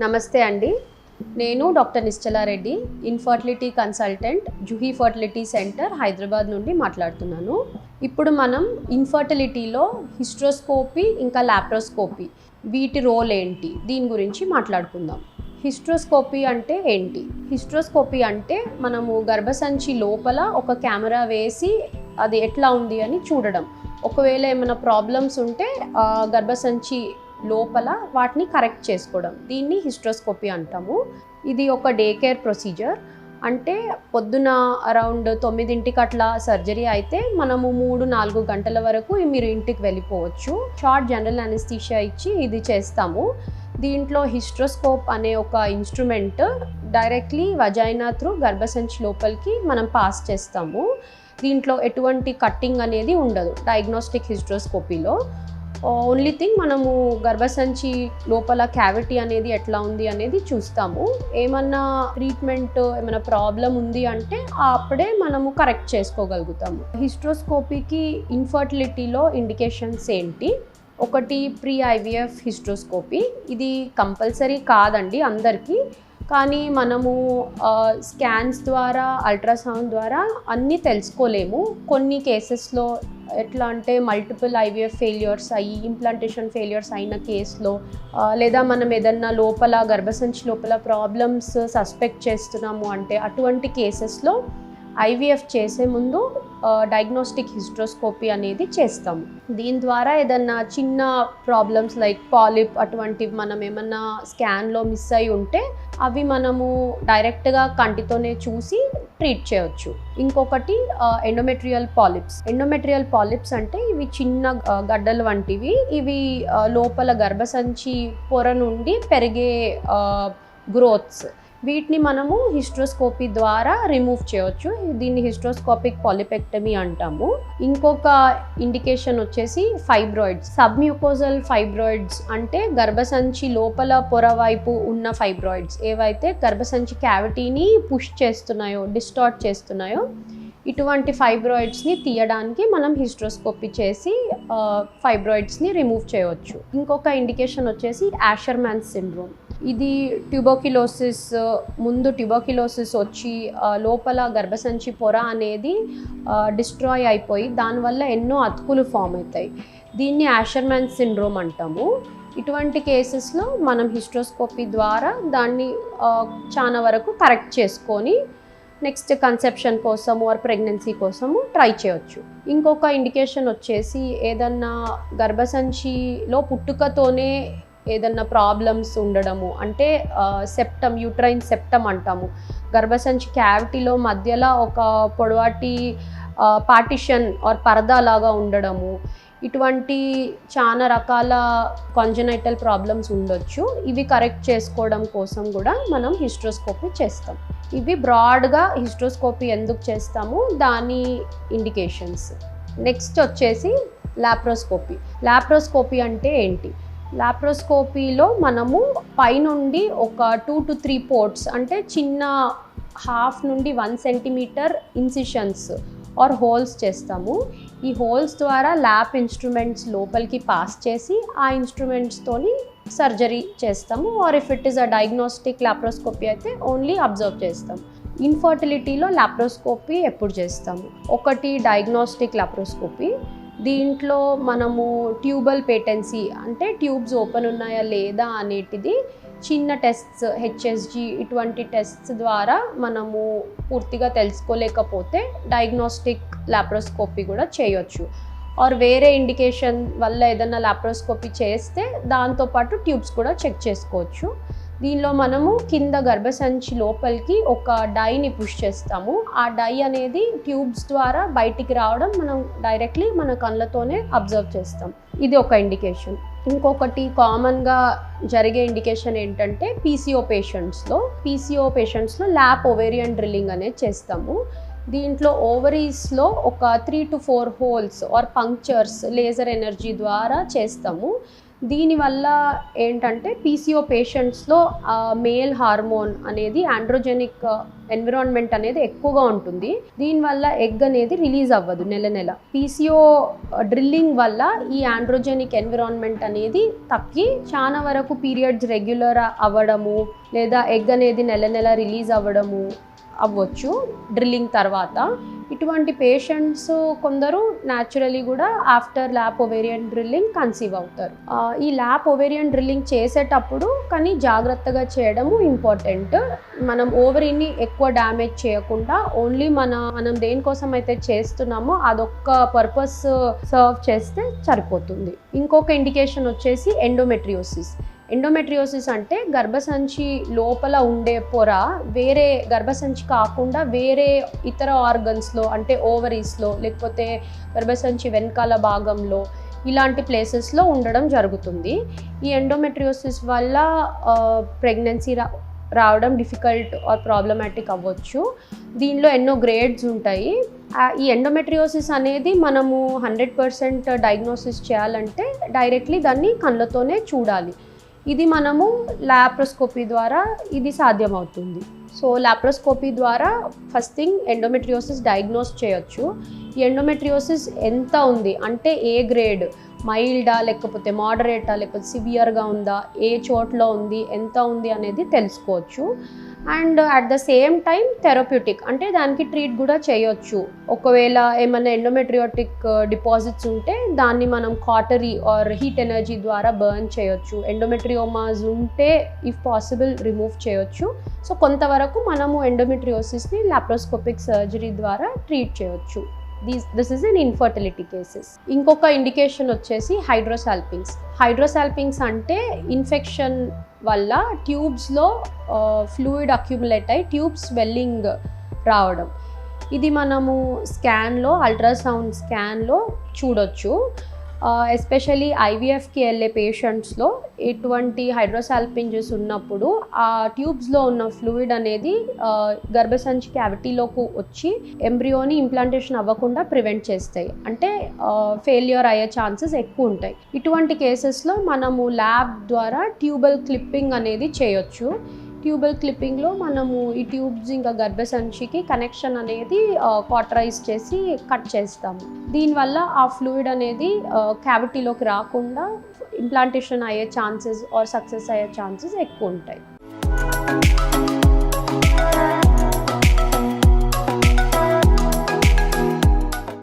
నమస్తే అండి. నేను doctor Nischala Reddy, infertility consultant, Juhi fertility centre, Hyderabad నుండి మాట్లాడుతున్నాను. ఇప్పుడు మనం ఇన్ఫర్టిలిటీలో హిస్ట్రోస్కోపీ ఇంకా లాప్రోస్కోపీ వీటి రోల్ ఏంటి, దీని గురించి మాట్లాడుకుందాం. హిస్ట్రోస్కోపీ అంటే ఏంటి? హిస్ట్రోస్కోపీ అంటే మనము గర్భసంచి లోపల ఒక కెమెరా వేసి అది ఎట్లా ఉంది అని చూడడం. ఒకవేళ ఏమైనా ప్రాబ్లమ్స్ ఉంటే గర్భసంచి లోపల వాటిని కరెక్ట్ చేసుకోవడం, దీన్ని హిస్ట్రోస్కోపీ అంటాము. ఇది ఒక డే కేర్ ప్రొసీజర్. అంటే పొద్దున అరౌండ్ 9 అట్లా సర్జరీ అయితే మనము 3-4 గంటల వరకు మీరు ఇంటికి వెళ్ళిపోవచ్చు. షార్ట్ జనరల్ అనెస్థీషియా ఇచ్చి ఇది చేస్తాము. దీంట్లో హిస్ట్రోస్కోప్ అనే ఒక ఇన్స్ట్రుమెంట్ డైరెక్ట్లీ వజైనా త్రూ గర్భసంచి లోపలికి మనం పాస్ చేస్తాము. దీంట్లో ఎటువంటి కట్టింగ్ అనేది ఉండదు డయాగ్నోస్టిక్ హిస్ట్రోస్కోపీలో. ఓన్లీ థింగ్ మనము గర్భసంచి లోపల క్యావిటీ అనేది ఎట్లా ఉంది అనేది చూస్తాము. ఏమన్నా ట్రీట్మెంట్ ఏమైనా ప్రాబ్లం ఉంది అంటే అప్పుడే మనము కరెక్ట్ చేసుకోగలుగుతాము. హిస్ట్రోస్కోపీకి ఇన్ఫర్టిలిటీలో ఇండికేషన్స్ ఏంటి? ఒకటి ప్రీ ఐవీఎఫ్ హిస్ట్రోస్కోపీ. ఇది కంపల్సరీ కాదండి అందరికీ, కానీ మనము స్కాన్స్ ద్వారా, అల్ట్రాసౌండ్ ద్వారా అన్నీ తెలుసుకోలేము. కొన్ని కేసెస్లో ఎట్లా అంటే మల్టిపుల్ ఐవీఎఫ్ ఫెయిల్యూర్స్ అయ్యి, ఇంప్లాంటేషన్ ఫెయిల్యూర్స్ అయిన కేసులో, లేదా మనం ఏదన్నా లోపల గర్భసంచి లోపల ప్రాబ్లమ్స్ సస్పెక్ట్ చేస్తున్నాము అంటే అటువంటి కేసెస్లో ఐవీఎఫ్ చేసే ముందు డయాగ్నోస్టిక్ హిస్ట్రోస్కోపీ అనేది చేస్తాము. దీని ద్వారా ఏదన్నా చిన్న ప్రాబ్లమ్స్ లైక్ పాలిప్ అటువంటివి మనం ఏమన్నా స్కాన్లో మిస్ అయి ఉంటే అవి మనము డైరెక్ట్గా కంటితోనే చూసి ట్రీట్ చేయవచ్చు. ఇంకొకటి ఎండోమెట్రియల్ పాలిప్స్. ఎండోమెట్రియల్ పాలిప్స్ అంటే ఇవి చిన్న గడ్డలు వంటివి. ఇవి లోపల గర్భసంచి పొర నుండి పెరిగే గ్రోత్స్. వీటిని మనము హిస్ట్రోస్కోపీ ద్వారా రిమూవ్ చేయవచ్చు. దీన్ని హిస్ట్రోస్కోపిక్ పాలిపెక్టమీ అంటాము. ఇంకొక ఇండికేషన్ వచ్చేసి ఫైబ్రాయిడ్స్. సబ్మ్యూకోజల్ ఫైబ్రాయిడ్స్ అంటే గర్భసంచి లోపల పొర వైపు ఉన్న ఫైబ్రాయిడ్స్, ఏవైతే గర్భసంచి క్యావిటీని పుష్ చేస్తున్నాయో, డిస్టార్ట్ చేస్తున్నాయో, ఇటువంటి ఫైబ్రాయిడ్స్ని తీయడానికి మనం హిస్ట్రోస్కోపీ చేసి ఫైబ్రాయిడ్స్ని రిమూవ్ చేయవచ్చు. ఇంకొక ఇండికేషన్ వచ్చేసి యాషర్మాన్ సిండ్రోమ్. ఇది ట్యూబర్క్యులోసిస్, ముందు ట్యూబర్క్యులోసిస్ వచ్చి లోపల గర్భసంచి పొర అనేది డిస్ట్రాయ్ అయిపోయి దానివల్ల ఎన్నో అతుకులు ఫామ్ అవుతాయి. దీన్ని యాషర్మాన్ సిండ్రోమ్ అంటాము. ఇటువంటి కేసెస్లో మనం హిస్ట్రోస్కోపీ ద్వారా దాన్ని చాలా వరకు కరెక్ట్ చేసుకొని నెక్స్ట్ కన్సెప్షన్ కోసము ఆర్ ప్రెగ్నెన్సీ కోసము ట్రై చేయొచ్చు. ఇంకొక ఇండికేషన్ వచ్చేసి ఏదన్నా గర్భసంచిలో పుట్టుకతోనే ఏదన్నా ప్రాబ్లమ్స్ ఉండడము, అంటే సెప్టమ్, యూట్రైన్ సెప్టమ్ అంటాము. గర్భసంచి క్యావిటీలో మధ్యలో ఒక పొడవాటి పార్టిషన్ ఆర్ పరదా లాగా ఉండడము, ఇటువంటి చాలా రకాల కాంజనైటల్ ప్రాబ్లమ్స్ ఉండొచ్చు. ఇవి కరెక్ట్ చేసుకోవడం కోసం కూడా మనం హిస్ట్రోస్కోపీ చేస్తాం. ఇవి బ్రాడ్గా హిస్ట్రోస్కోపీ ఎందుకు చేస్తాము, దాని ఇండికేషన్స్. నెక్స్ట్ వచ్చేసి లాప్రోస్కోపీ. లాప్రోస్కోపీ అంటే ఏంటి? లాప్రోస్కోపీలో మనము పైనుండి ఒక 2 to 3 పోర్ట్స్, అంటే చిన్న 1/2 నుండి 1 సెంటీమీటర్ ఇన్సిషన్స్ ఆర్ హోల్స్ చేస్తాము. ఈ హోల్స్ ద్వారా ల్యాబ్ ఇన్స్ట్రుమెంట్స్ లోపలికి పాస్ చేసి ఆ ఇన్స్ట్రుమెంట్స్తోని సర్జరీ చేస్తాము. Or if it is a diagnostic laparoscopy అయితే ఓన్లీ అబ్జర్వ్ చేస్తాం. ఇన్ఫర్టిలిటీలో లాప్రోస్కోపీ ఎప్పుడు చేస్తాము? ఒకటి డయాగ్నోస్టిక్ లాప్రోస్కోపీ. దీంట్లో మనము ట్యూబల్ పేటెన్సీ, అంటే ట్యూబ్స్ ఓపెన్ ఉన్నాయా లేదా అనేటిది చిన్న టెస్ట్స్, హెచ్ఎస్జి ఇటువంటి టెస్ట్స్ ద్వారా మనము పూర్తిగా తెలుసుకోలేకపోతే డయాగ్నోస్టిక్ లాప్రోస్కోపీ కూడా చేయొచ్చు. ఆర్ వేరే ఇండికేషన్ వల్ల ఏదైనా లాప్రోస్కోపీ చేస్తే దాంతోపాటు ట్యూబ్స్ కూడా చెక్ చేసుకోవచ్చు. దీనిలో మనము కింద గర్భసంచి లోపలికి ఒక డైని పుష్ చేస్తాము. ఆ డై అనేది ట్యూబ్స్ ద్వారా బయటికి రావడం మనం డైరెక్ట్లీ మన కళ్ళతోనే అబ్జర్వ్ చేస్తాం. ఇది ఒక ఇండికేషన్. ఇంకొకటి కామన్గా జరిగే ఇండికేషన్ ఏంటంటే పీసీఓ పేషెంట్స్లో ల్యాప్ ఓవేరియన్ డ్రిల్లింగ్ అనేది చేస్తాము. దీంట్లో ఓవరీస్లో ఒక 3 to 4 holes or punctures laser energy ద్వారా చేస్తాము. దీనివల్ల ఏంటంటే పీసీఓ పేషెంట్స్లో మేల్ హార్మోన్ అనేది ఆండ్రోజెనిక్ ఎన్విరాన్మెంట్ అనేది ఎక్కువగా ఉంటుంది. దీనివల్ల ఎగ్ అనేది రిలీజ్ అవ్వదు నెల. పీసీఓ డ్రిల్లింగ్ వల్ల ఈ ఆండ్రోజెనిక్ ఎన్విరాన్మెంట్ అనేది తగ్గి చాలా వరకు పీరియడ్స్ రెగ్యులర్ అవ్వడము లేదా ఎగ్ అనేది నెల రిలీజ్ అవ్వచ్చు డ్రిల్లింగ్ తర్వాత. ఇటువంటి పేషెంట్స్ కొందరు న్యాచురలీ కూడా after lap ovarian drilling conceive అవుతారు. ఈ ల్యాప్ ఓవేరియన్ డ్రిల్లింగ్ చేసేటప్పుడు కానీ జాగ్రత్తగా చేయడము ఇంపార్టెంట్. మనం ఓవరీని ఎక్కువ డ్యామేజ్ చేయకుండా ఓన్లీ మనం దేనికోసం అయితే చేస్తున్నామో అదొక్క పర్పస్ సర్వ్ చేస్తే సరిపోతుంది. ఇంకొక ఇండికేషన్ వచ్చేసి ఎండోమెట్రియోసిస్ అంటే గర్భసంచి లోపల ఉండే పొర వేరే గర్భసంచి కాకుండా వేరే ఇతర ఆర్గన్స్లో అంటే ఓవరీస్లో లేకపోతే గర్భసంచి వెనకాల భాగంలో ఇలాంటి ప్లేసెస్లో ఉండడం జరుగుతుంది. ఈ ఎండోమెట్రియోసిస్ వల్ల ప్రెగ్నెన్సీ రావడం డిఫికల్ట్ ఆర్ ప్రాబ్లమాటిక్ అవ్వచ్చు. దీనిలో ఎన్నో గ్రేడ్స్ ఉంటాయి. ఈ ఎండోమెట్రియోసిస్ అనేది మనము 100% డయాగ్నోసిస్ చేయాలంటే డైరెక్ట్లీ దాన్ని కళ్ళతోనే చూడాలి. ఇది మనము లాప్రోస్కోపీ ద్వారా ఇది సాధ్యమవుతుంది. సో లాప్రోస్కోపీ ద్వారా ఫస్ట్ థింగ్ ఎండోమెట్రియోసిస్ డయాగ్నోస్ చేయొచ్చు. ఈ ఎండోమెట్రియోసిస్ ఎంత ఉంది అంటే ఏ గ్రేడ్, మైల్డా లేకపోతే మోడరేటా లేకపోతే సివియర్గా ఉందా, ఏ చోట్ల ఉంది, ఎంత ఉంది అనేది తెలుసుకోవచ్చు. And at the same time therapeutic అంటే దానికి ట్రీట్ కూడా చేయొచ్చు. ఒకవేళ ఏమైనా ఎండోమెట్రియోటిక్ డిపాజిట్స్ ఉంటే దాన్ని మనం కాటరీ ఆర్ హీట్ ఎనర్జీ ద్వారా బర్న్ చేయొచ్చు. ఎండోమెట్రియోమాస్ ఉంటే ఇఫ్ పాసిబుల్ రిమూవ్ చేయొచ్చు. సో కొంతవరకు మనము ఎండోమెట్రియోసిస్ని లాప్రోస్కోపిక్ సర్జరీ ద్వారా ట్రీట్ చేయొచ్చు. This is in infertility cases. ఇంకొక ఇండికేషన్ వచ్చేసి హైడ్రోసాల్పింగ్స్ అంటే ఇన్ఫెక్షన్ వల్ల ట్యూబ్స్లో ఫ్లూయిడ్ అక్యుములేట్ అయ్యి ట్యూబ్ స్వెల్లింగ్ రావడం. ఇది మనము అల్ట్రాసౌండ్ స్కాన్లో చూడొచ్చు. ఎస్పెషలీ ఐవీఎఫ్కి వెళ్ళే పేషెంట్స్లో ఎటువంటి హైడ్రోసాల్పింజెస్ ఉన్నప్పుడు ఆ ట్యూబ్స్లో ఉన్న ఫ్లూయిడ్ అనేది గర్భసంచి క్యావిటీలోకి వచ్చి ఎంబ్రియోని ఇంప్లాంటేషన్ అవ్వకుండా ప్రివెంట్ చేస్తాయి. అంటే ఫెయిల్యూర్ అయ్యే ఛాన్సెస్ ఎక్కువ ఉంటాయి. ఇటువంటి కేసెస్లో మనము ల్యాబ్ ద్వారా ట్యూబల్ క్లిప్పింగ్ అనేది చేయొచ్చు. ట్యూబల్ క్లిప్పింగ్లో మనము ఈ ట్యూబ్స్ ఇంకా గర్భసంచికి కనెక్షన్ అనేది కాటరైజ్ చేసి కట్ చేస్తాము. దీనివల్ల ఆ ఫ్లూయిడ్ అనేది క్యావిటీలోకి రాకుండా ఇంప్లాంటేషన్ అయ్యే ఛాన్సెస్ ఆర్ సక్సెస్ అయ్యే ఛాన్సెస్ ఎక్కువ ఉంటాయి.